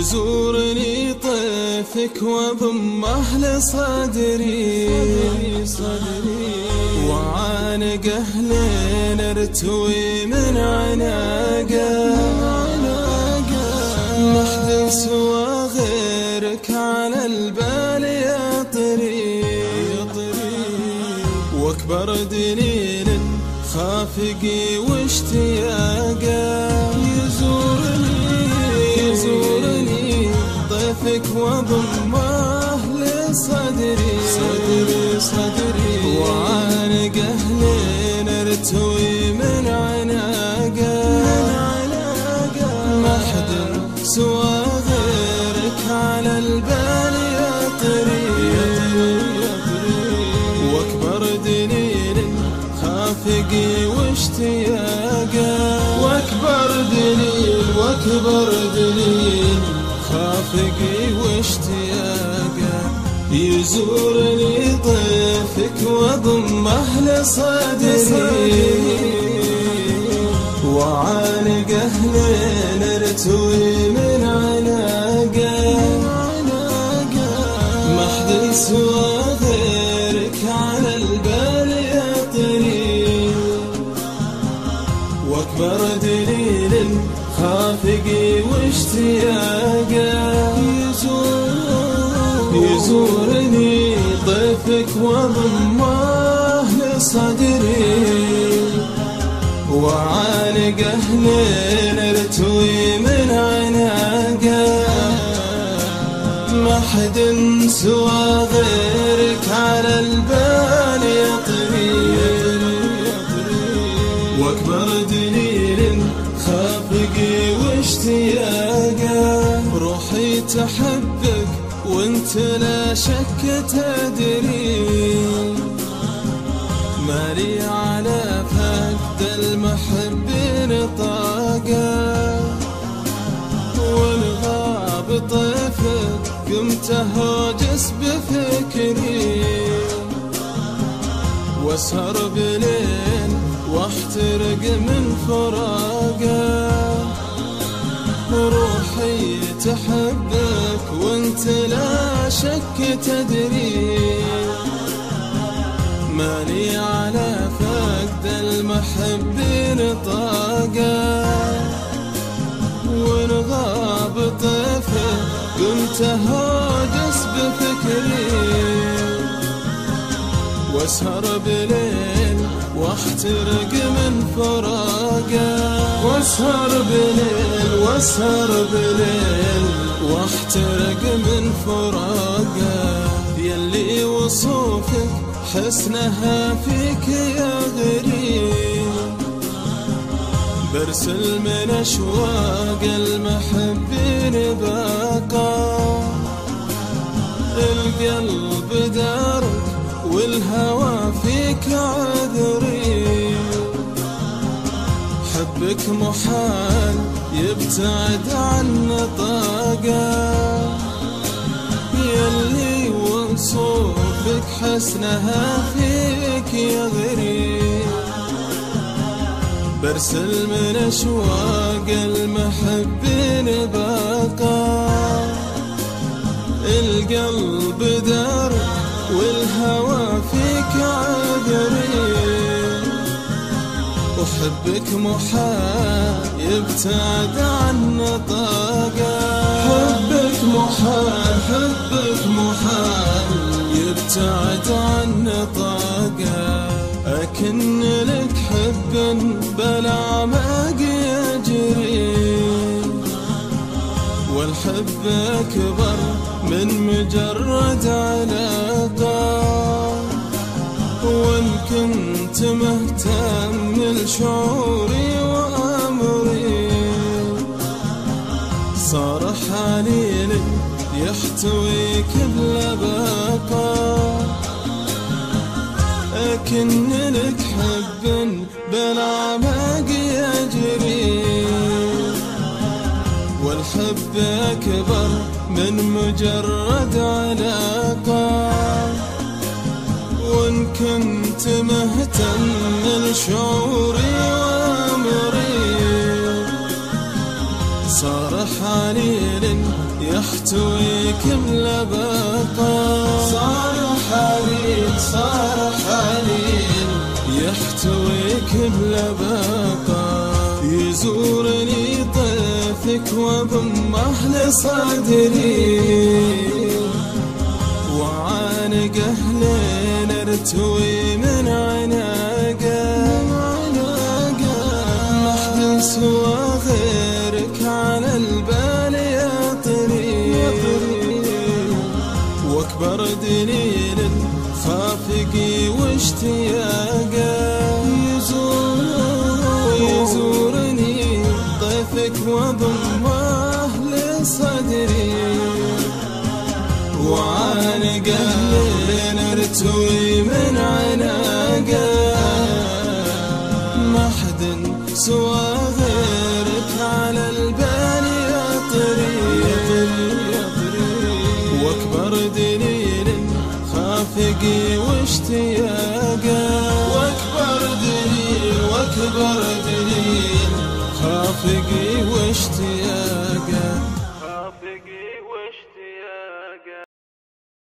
يزورني طيفك وضمه لصدري وعانقه لين ارتوي من عناقه محد سوى غيرك على البال يطري واكبر دليل خافقي واشتياقه يزورني طيفك وضمه لصدري وعانقه لين ارتوي من عناقه ما حد سوى غيرك على البال يطري واكبر دليل خافقي واشتياقه واكبر دليل خافقي واشتياقه يزورني طيفك وضمه لصدري وعانقه لين ارتوي من عناقه ما حد سوى غيرك على البال يطري واكبر دليل خافقي واشتياقه يزورني طيفك وضمه لصدري وعانقه لين ارتوي من عناقه ما حد سوى غيرك على البال يطري واكبر دليل خافقي واشتياقه روحي تحبك وانت لا شك تدري مالي على فقد المحبين طاقه والغاب طيفك قمت هاجس بفكري واسهر بليل واحترق من فراقه روحي تحبك وانت لا شك تدري مالي على فقد المحبين طاقه والغاب طيفك قمت هاجس بفكري واسهر بليل واحترق من فراقه واسهر بليل واحترق من فراقه يلي وصوفك حسنها فيك يا غريب برسل من اشواق المحبين باقا القلب دارك والهوى فيك عذري حبك محال يبتعد عن طاقه يلي وصوفك حسنها فيك يا غريب برسل من اشواق المحبين باقا القلب دارك والهوى فيك عذري وحبك محال يبتعد عن طاقه حبك محال يبتعد عن طاقه أكن لك حب بلا ما يجري والحب أكبر من مجرد علاقة وإن كنت مهتم لشعوري وأمري صار حالي لك يحتوي كل باقة أكن لك حب بلا ما يجري والحب أكبر من مجرد علاقة وإن كنت مهتم لشعوري وأمري صار حالي يحتويك بلا بقاء. صار حنين صار حنين يحتويك بلا بقاء. يزورني طيفك وضمه لصدري وعانقه لين ارتوي من عناقه. ما حد سوى غيرك على البال يطري واكبر دليل خافقي واشتياقه. يزورني ضيفك وضمه لصدري وعانقه لين ارتوي من عناقه. ما حد سوى غيرك على البال يطري واكبر دليل خافقي واشتياقه. واكبر دليل خافقي واشتياقه.